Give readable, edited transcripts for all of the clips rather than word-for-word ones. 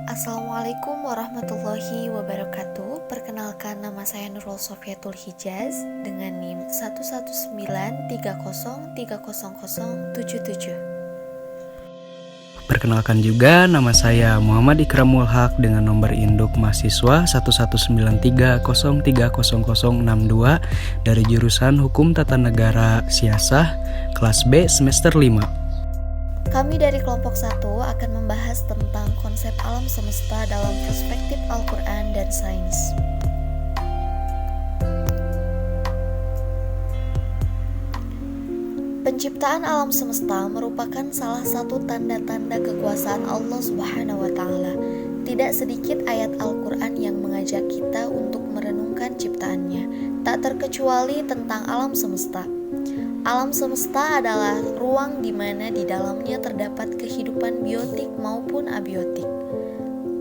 Assalamualaikum warahmatullahi wabarakatuh. Perkenalkan, nama saya Nurul Sofiatul Hijaz dengan NIM 11930300077. Perkenalkan juga, nama saya Muhammad Ikramul Haq dengan nomor induk mahasiswa 11930300062 dari jurusan Hukum Tata Negara Siasah, kelas B semester 5. Kami dari kelompok 1 akan membahas tentang konsep alam semesta dalam perspektif Al-Quran dan sains. Penciptaan alam semesta merupakan salah satu tanda-tanda kekuasaan Allah Subhanahu wa Ta'ala. Tidak sedikit ayat Al-Quran yang mengajak kita untuk merenungkan ciptaannya, tak terkecuali tentang alam semesta. Alam semesta adalah ruang di mana di dalamnya terdapat kehidupan biotik maupun abiotik,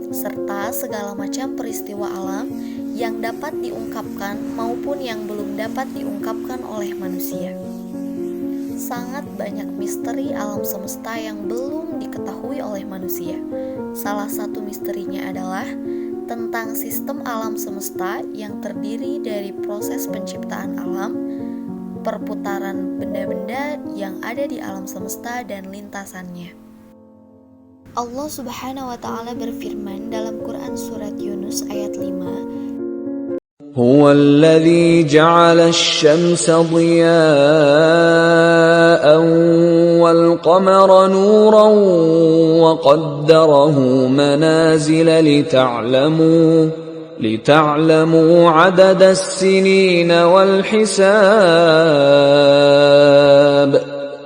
serta segala macam peristiwa alam yang dapat diungkapkan maupun yang belum dapat diungkapkan oleh manusia. Sangat banyak misteri alam semesta yang belum diketahui oleh manusia. Salah satu misterinya adalah tentang sistem alam semesta yang terdiri dari proses penciptaan alam, perputaran benda-benda yang ada di alam semesta dan lintasannya. Allah Subhanahu wa Ta'ala berfirman dalam Quran surat Yunus ayat 5, هو الذي جعل الشمس ضياء والقمر نورا وقدره منازل لتعلموا عدد السنين والحساب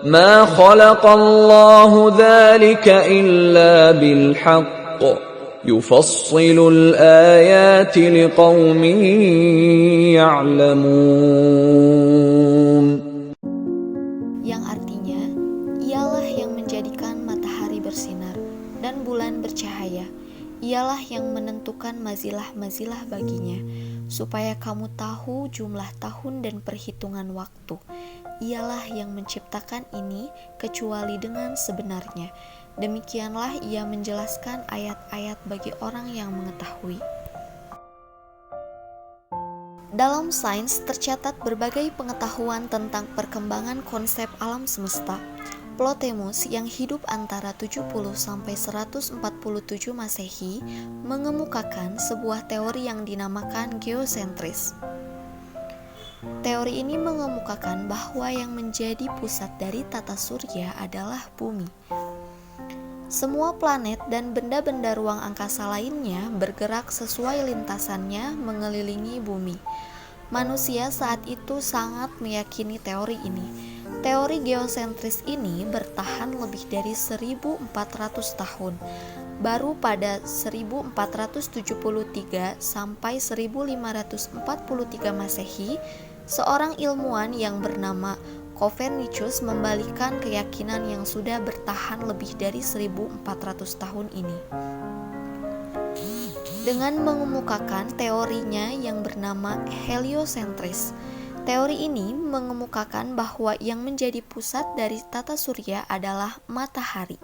ما خلق الله ذلك إلا بالحق يفصل الآيات لقوم يعلمون. yang artinya ialah yang menjadikan matahari bersinar dan bulan bercahaya. Ialah yang menentukan mazilah-mazilah baginya, supaya kamu tahu jumlah tahun dan perhitungan waktu. Ialah yang menciptakan ini kecuali dengan sebenarnya. Demikianlah ia menjelaskan ayat-ayat bagi orang yang mengetahui. Dalam sains tercatat berbagai pengetahuan tentang perkembangan konsep alam semesta. Plotinus yang hidup antara 70 sampai 147 Masehi mengemukakan sebuah teori yang dinamakan geosentris. Teori ini mengemukakan bahwa yang menjadi pusat dari tata surya adalah bumi. Semua planet dan benda-benda ruang angkasa lainnya bergerak sesuai lintasannya mengelilingi bumi. Manusia saat itu sangat meyakini teori ini. Teori geosentris ini bertahan lebih dari 1400 tahun. Baru pada 1473 sampai 1543 Masehi, seorang ilmuwan yang bernama Copernicus membalikkan keyakinan yang sudah bertahan lebih dari 1400 tahun ini dengan mengemukakan teorinya yang bernama heliosentris. Teori ini mengemukakan bahwa yang menjadi pusat dari tata surya adalah matahari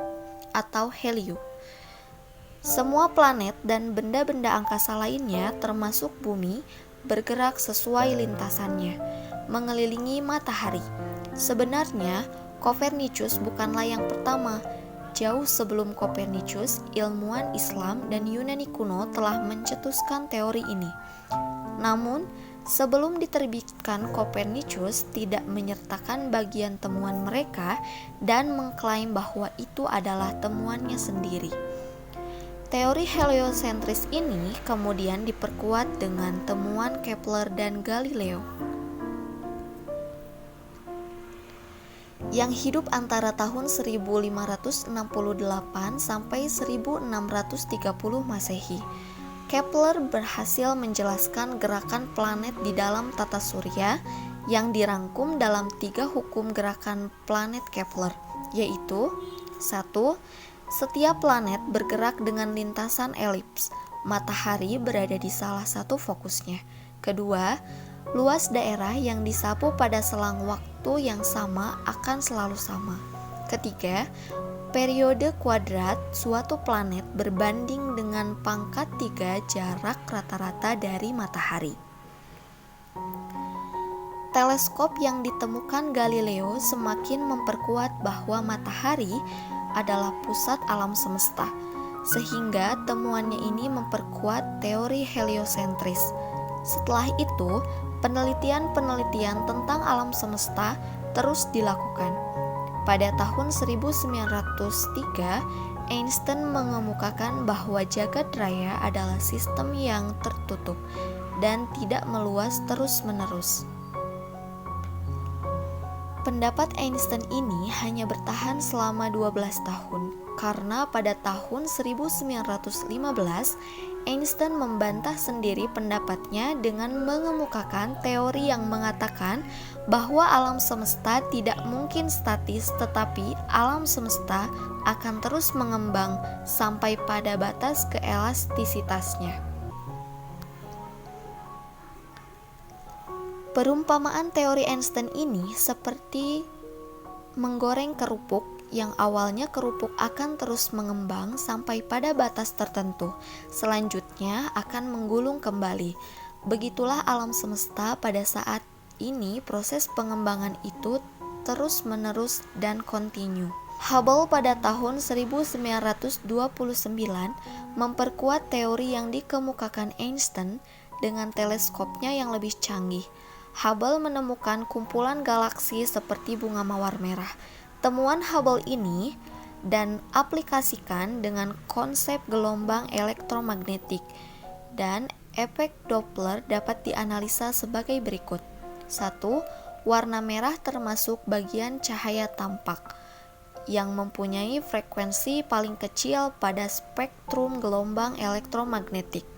atau helio. Semua planet dan benda-benda angkasa lainnya termasuk bumi bergerak sesuai lintasannya, mengelilingi matahari. Sebenarnya, Copernicus bukanlah yang pertama. Jauh sebelum Copernicus, ilmuwan Islam dan Yunani kuno telah mencetuskan teori ini. Namun, sebelum diterbitkan, Copernicus tidak menyertakan bagian temuan mereka dan mengklaim bahwa itu adalah temuannya sendiri. Teori heliosentris ini kemudian diperkuat dengan temuan Kepler dan Galileo yang hidup antara tahun 1568 sampai 1630 Masehi. Kepler berhasil menjelaskan gerakan planet di dalam tata surya yang dirangkum dalam 3 hukum gerakan planet Kepler, yaitu 1. Setiap planet bergerak dengan lintasan elips. Matahari berada di salah satu fokusnya. Kedua, luas daerah yang disapu pada selang waktu yang sama akan selalu sama. Ketiga, Periode kuadrat suatu planet berbanding dengan pangkat 3 jarak rata-rata dari matahari. Teleskop yang ditemukan Galileo semakin memperkuat bahwa matahari adalah pusat alam semesta, sehingga temuannya ini memperkuat teori heliosentris. Setelah itu, penelitian-penelitian tentang alam semesta terus dilakukan. Pada tahun 1903, Einstein mengemukakan bahwa jagat raya adalah sistem yang tertutup dan tidak meluas terus-menerus. Pendapat Einstein ini hanya bertahan selama 12 tahun, karena pada tahun 1915, Einstein membantah sendiri pendapatnya dengan mengemukakan teori yang mengatakan bahwa alam semesta tidak mungkin statis, tetapi alam semesta akan terus mengembang sampai pada batas keelastisitasnya. Perumpamaan teori Einstein ini seperti menggoreng kerupuk, yang awalnya kerupuk akan terus mengembang sampai pada batas tertentu, selanjutnya akan menggulung kembali. Begitulah alam semesta pada saat ini, proses pengembangan itu terus-menerus dan kontinu. Hubble pada tahun 1929 memperkuat teori yang dikemukakan Einstein dengan teleskopnya yang lebih canggih. Hubble menemukan kumpulan galaksi seperti bunga mawar merah. Temuan Hubble ini dan aplikasikan dengan konsep gelombang elektromagnetik dan efek Doppler dapat dianalisa sebagai berikut. 1. Warna merah termasuk bagian cahaya tampak yang mempunyai frekuensi paling kecil pada spektrum gelombang elektromagnetik.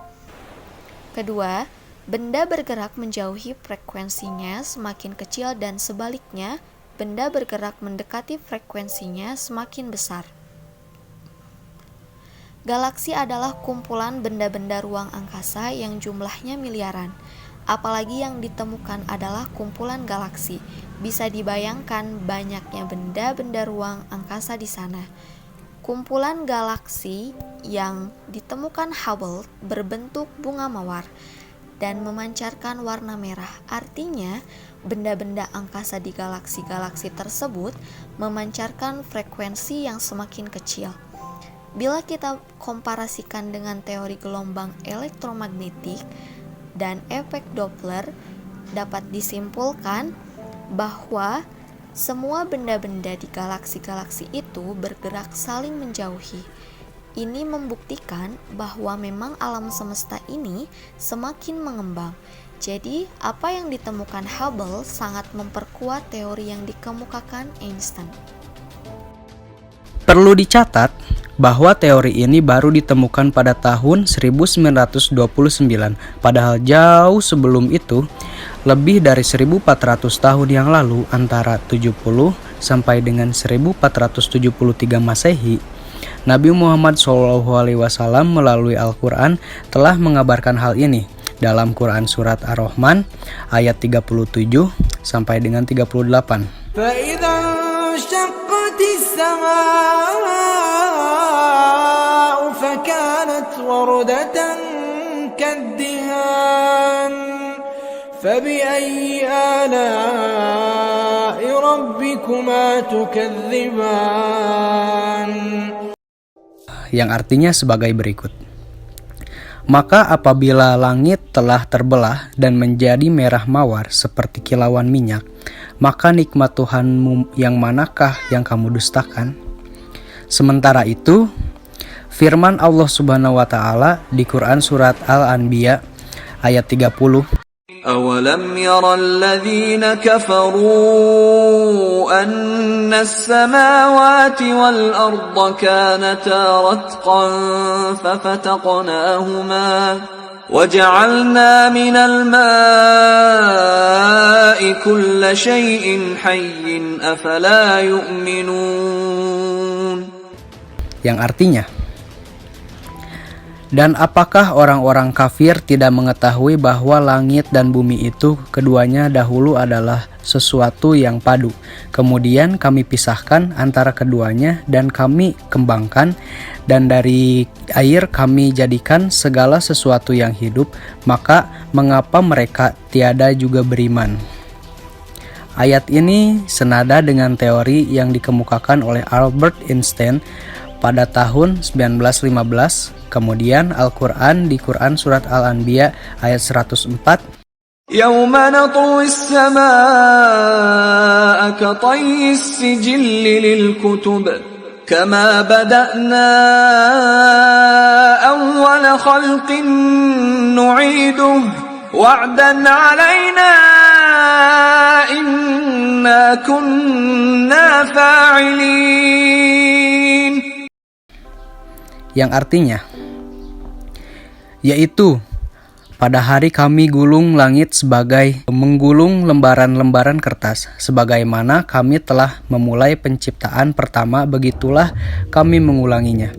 Kedua, benda bergerak menjauhi frekuensinya semakin kecil dan sebaliknya, benda bergerak mendekati frekuensinya semakin besar. Galaksi adalah kumpulan benda-benda ruang angkasa yang jumlahnya miliaran. Apalagi yang ditemukan adalah kumpulan galaksi. Bisa dibayangkan banyaknya benda-benda ruang angkasa di sana. Kumpulan galaksi yang ditemukan Hubble berbentuk bunga mawar dan memancarkan warna merah. Artinya, benda-benda angkasa di galaksi-galaksi tersebut memancarkan frekuensi yang semakin kecil. Bila kita komparasikan dengan teori gelombang elektromagnetik dan efek Doppler, dapat disimpulkan bahwa semua benda-benda di galaksi-galaksi itu bergerak saling menjauhi. Ini membuktikan bahwa memang alam semesta ini semakin mengembang. Jadi, apa yang ditemukan Hubble sangat memperkuat teori yang dikemukakan Einstein. Perlu dicatat bahwa teori ini baru ditemukan pada tahun 1929, padahal jauh sebelum itu, lebih dari 1400 tahun yang lalu, antara 70 sampai dengan 1473 Masehi, Nabi Muhammad SAW melalui Al-Quran telah mengabarkan hal ini dalam Quran Surat Ar-Rahman ayat 37 sampai dengan 38. فَإِذَا انشَقَّتِ السَّمَاءُ فَكَانَتْ وَرْدَةً كَالدِّهَانِ فَبِأَيِّ آلَاءِ رَبِّكُمَا تُكَذِّبَانِ. Yang artinya sebagai berikut. Maka apabila langit telah terbelah dan menjadi merah mawar seperti kilauan minyak, maka nikmat Tuhanmu yang manakah yang kamu dustakan? Sementara itu, firman Allah Subhanahu wa taala di Quran surat Al-Anbiya ayat 30. أَوَلَمْ يَرَ الَّذِينَ كَفَرُوا أَنَّ السَّمَاوَاتِ وَالْأَرْضَ كَانَتَا رَتْقًا فَفَتَقْنَاهُمَا وَجَعَلْنَا مِنَ الْمَاءِ كُلَّ شَيْءٍ حَيٍّ أَفَلَا يُؤْمِنُونَ. Yang artinya, Dan apakah orang-orang kafir tidak mengetahui bahwa langit dan bumi itu keduanya dahulu adalah sesuatu yang padu. Kemudian kami pisahkan antara keduanya dan kami kembangkan, dan dari air kami jadikan segala sesuatu yang hidup. Maka mengapa mereka tiada juga beriman? Ayat ini senada dengan teori yang dikemukakan oleh Albert Einstein pada tahun 1915. Kemudian Al-Quran di Quran Surat Al-Anbiya ayat 104, يوم نطوي السماء كطي السجل للكتب كما بدأنا أول خلق نعيده وعدا علينا إنا كنا فاعلين. yang artinya yaitu pada hari kami gulung langit sebagai menggulung lembaran-lembaran kertas, sebagaimana kami telah memulai penciptaan pertama, begitulah kami mengulanginya.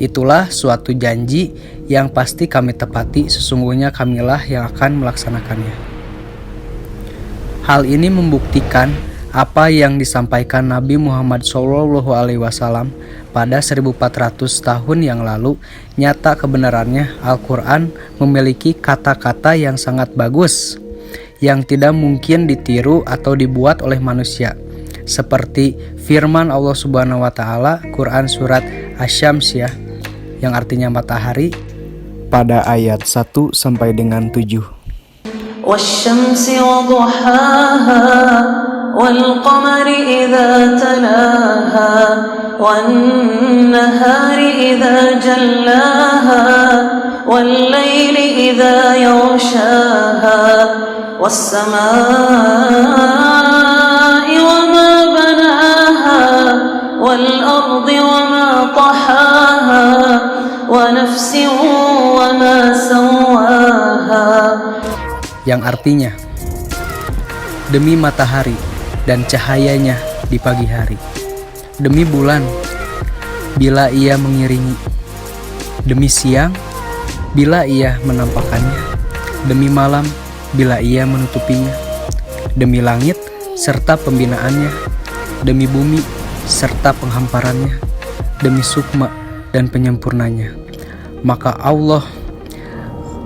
Itulah suatu janji yang pasti kami tepati, sesungguhnya kamilah yang akan melaksanakannya. Hal ini membuktikan apa yang disampaikan Nabi Muhammad SAW pada 1400 tahun yang lalu. Nyata kebenarannya, Al-Quran memiliki kata-kata yang sangat bagus, yang tidak mungkin ditiru atau dibuat oleh manusia. Seperti firman Allah Subhanahu wa Ta'ala, Quran Surat Asy-Syams, yang artinya matahari, pada ayat 1 sampai dengan 7. Wasyamsi wa duhaha wal-qamari idza talaha wan-nahari idza jallaha wal-laili idza yaghshaha was-samaa'i wa ma banaha wal-ardi wa ma tahaha wa nafsin wa ma sawaha, yang artinya demi matahari dan cahayanya di pagi hari, demi bulan bila ia mengiringi, demi siang bila ia menampakkannya, demi malam bila ia menutupinya, demi langit serta pembinaannya, demi bumi serta penghamparannya, demi sukma dan penyempurnanya. Maka Allah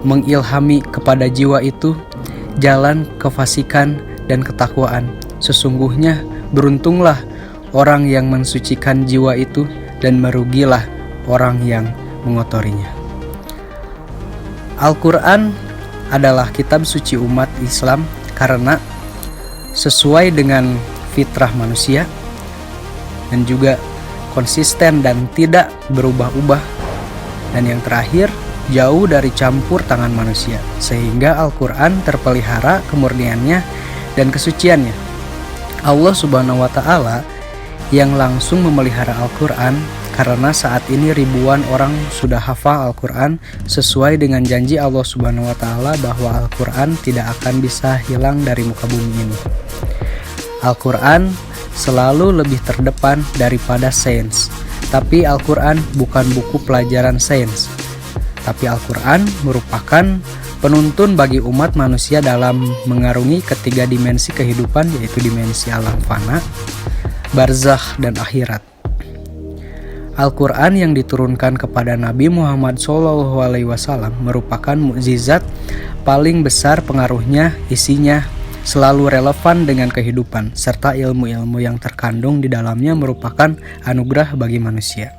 mengilhami kepada jiwa itu jalan kefasikan dan ketakwaan. Sesungguhnya beruntunglah orang yang mensucikan jiwa itu, dan merugilah orang yang mengotorinya. Al-Quran adalah kitab suci umat Islam karena sesuai dengan fitrah manusia dan juga konsisten dan tidak berubah-ubah, dan yang terakhir jauh dari campur tangan manusia, sehingga Al-Quran terpelihara kemurniannya dan kesuciannya. Allah Subhanahu wa Ta'ala yang langsung memelihara Al-Quran, karena saat ini ribuan orang sudah hafal Al-Quran sesuai dengan janji Allah Subhanahu wa Ta'ala bahwa Al-Quran tidak akan bisa hilang dari muka bumi ini. Al-Quran selalu lebih terdepan daripada sains, tapi Al-Quran bukan buku pelajaran sains. Tapi Al-Quran merupakan penuntun bagi umat manusia dalam mengarungi ketiga dimensi kehidupan, yaitu dimensi alam fana, barzakh, dan akhirat. Al-Quran yang diturunkan kepada Nabi Muhammad SAW merupakan mukjizat paling besar pengaruhnya, isinya selalu relevan dengan kehidupan, serta ilmu-ilmu yang terkandung di dalamnya merupakan anugerah bagi manusia.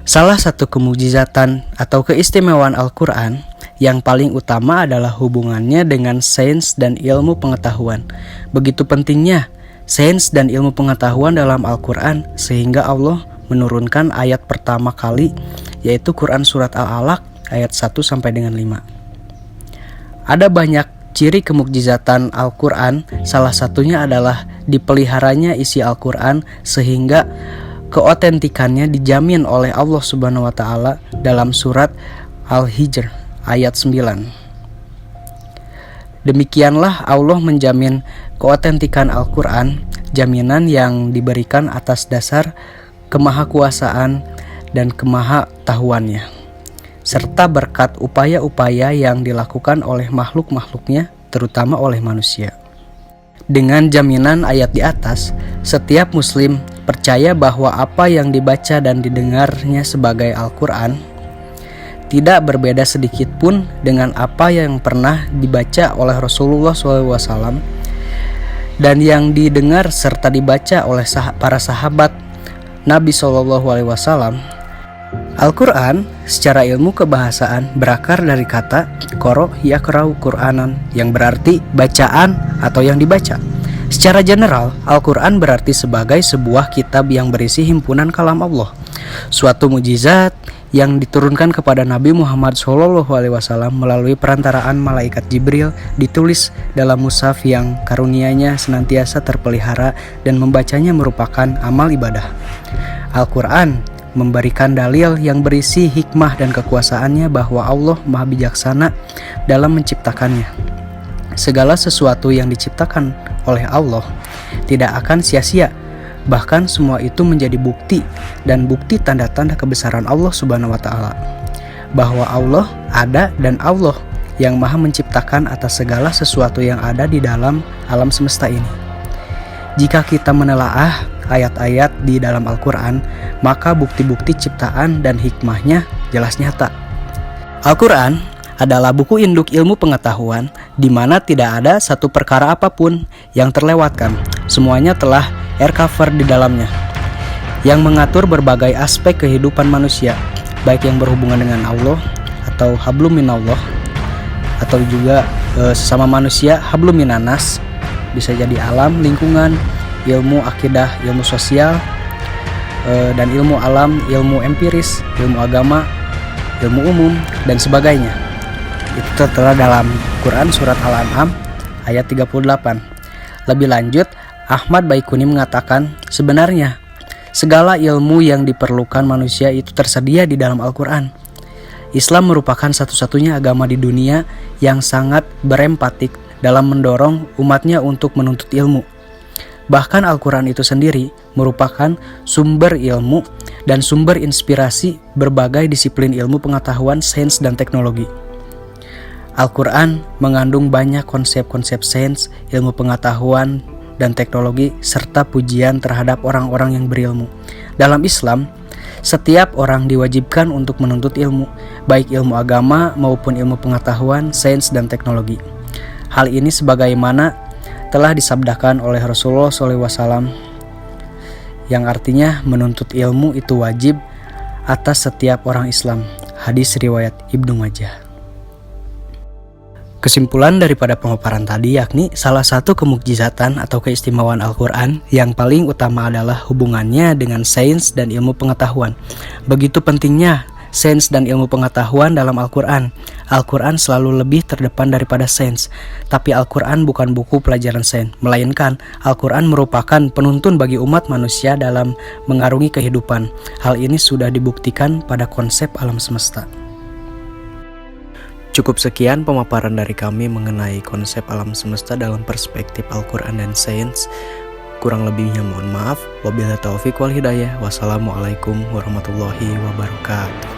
Salah satu kemukjizatan atau keistimewaan Al-Quran yang paling utama adalah hubungannya dengan sains dan ilmu pengetahuan. Begitu pentingnya sains dan ilmu pengetahuan dalam Al-Quran, sehingga Allah menurunkan ayat pertama kali, yaitu Quran Surat Al-Alaq ayat 1 sampai dengan 5. Ada banyak ciri kemukjizatan Al-Quran, salah satunya adalah dipeliharanya isi Al-Quran sehingga keotentikannya dijamin oleh Allah Subhanahu wa Ta'ala dalam surat Al-Hijr ayat 9. Demikianlah Allah menjamin keotentikan Al-Quran, jaminan yang diberikan atas dasar kemahakuasaan dan kemaha-tahuannya, serta berkat upaya-upaya yang dilakukan oleh makhluk-makhluknya, terutama oleh manusia. Dengan jaminan ayat di atas, setiap muslim percaya bahwa apa yang dibaca dan didengarnya sebagai Al-Quran tidak berbeda sedikit pun dengan apa yang pernah dibaca oleh Rasulullah SAW dan yang didengar serta dibaca oleh para sahabat Nabi SAW. Al-Quran secara ilmu kebahasaan berakar dari kata qara yaqra'u Qur'anan, yang berarti bacaan atau yang dibaca. Secara general, Al-Quran berarti sebagai sebuah kitab yang berisi himpunan kalam Allah, suatu mukjizat yang diturunkan kepada Nabi Muhammad SAW melalui perantaraan malaikat Jibril, ditulis dalam mushaf yang karunianya senantiasa terpelihara dan membacanya merupakan amal ibadah. Al-Quran memberikan dalil yang berisi hikmah dan kekuasaannya bahwa Allah Maha Bijaksana dalam menciptakannya. Segala sesuatu yang diciptakan oleh Allah tidak akan sia-sia. Bahkan semua itu menjadi bukti dan bukti tanda-tanda kebesaran Allah Subhanahu wa Ta'ala, bahwa Allah ada dan Allah yang Maha menciptakan atas segala sesuatu yang ada di dalam alam semesta ini. Jika kita menelaah ayat-ayat di dalam Al-Quran, maka bukti-bukti ciptaan dan hikmahnya jelas nyata. Al-Quran adalah buku induk ilmu pengetahuan di mana tidak ada satu perkara apapun yang terlewatkan. Semuanya telah cover di dalamnya, yang mengatur berbagai aspek kehidupan manusia, baik yang berhubungan dengan Allah atau hablum minallah, atau juga sesama manusia hablum minanas, bisa jadi alam, lingkungan, ilmu akidah, ilmu sosial, dan ilmu alam, ilmu empiris, ilmu agama, ilmu umum, dan sebagainya. Itu tertera dalam Quran Surat Al-An'am ayat 38. Lebih lanjut, Ahmad Baikuni mengatakan, sebenarnya segala ilmu yang diperlukan manusia itu tersedia di dalam Al-Quran. Islam merupakan satu-satunya agama di dunia yang sangat berempatik dalam mendorong umatnya untuk menuntut ilmu. Bahkan Al-Quran itu sendiri merupakan sumber ilmu dan sumber inspirasi berbagai disiplin ilmu pengetahuan, sains, dan teknologi. Al-Quran mengandung banyak konsep-konsep sains, ilmu pengetahuan, dan teknologi, serta pujian terhadap orang-orang yang berilmu. Dalam Islam, setiap orang diwajibkan untuk menuntut ilmu, baik ilmu agama maupun ilmu pengetahuan, sains, dan teknologi. Hal ini sebagaimana telah disabdakan oleh Rasulullah SAW, yang artinya menuntut ilmu itu wajib atas setiap orang Islam. Hadis riwayat Ibnu Majah. Kesimpulan daripada pemaparan tadi yakni salah satu kemukjizatan atau keistimewaan Al-Quran yang paling utama adalah hubungannya dengan sains dan ilmu pengetahuan. Begitu pentingnya sains dan ilmu pengetahuan dalam Al-Quran. Al-Quran selalu lebih terdepan daripada sains. Tapi Al-Quran bukan buku pelajaran sains, melainkan Al-Quran merupakan penuntun bagi umat manusia dalam mengarungi kehidupan. Hal ini sudah dibuktikan pada konsep alam semesta. Cukup sekian pemaparan dari kami mengenai konsep alam semesta dalam perspektif Al-Quran dan sains. Kurang lebihnya mohon maaf. Wabillahi taufiq wal hidayah. Wassalamualaikum warahmatullahi wabarakatuh.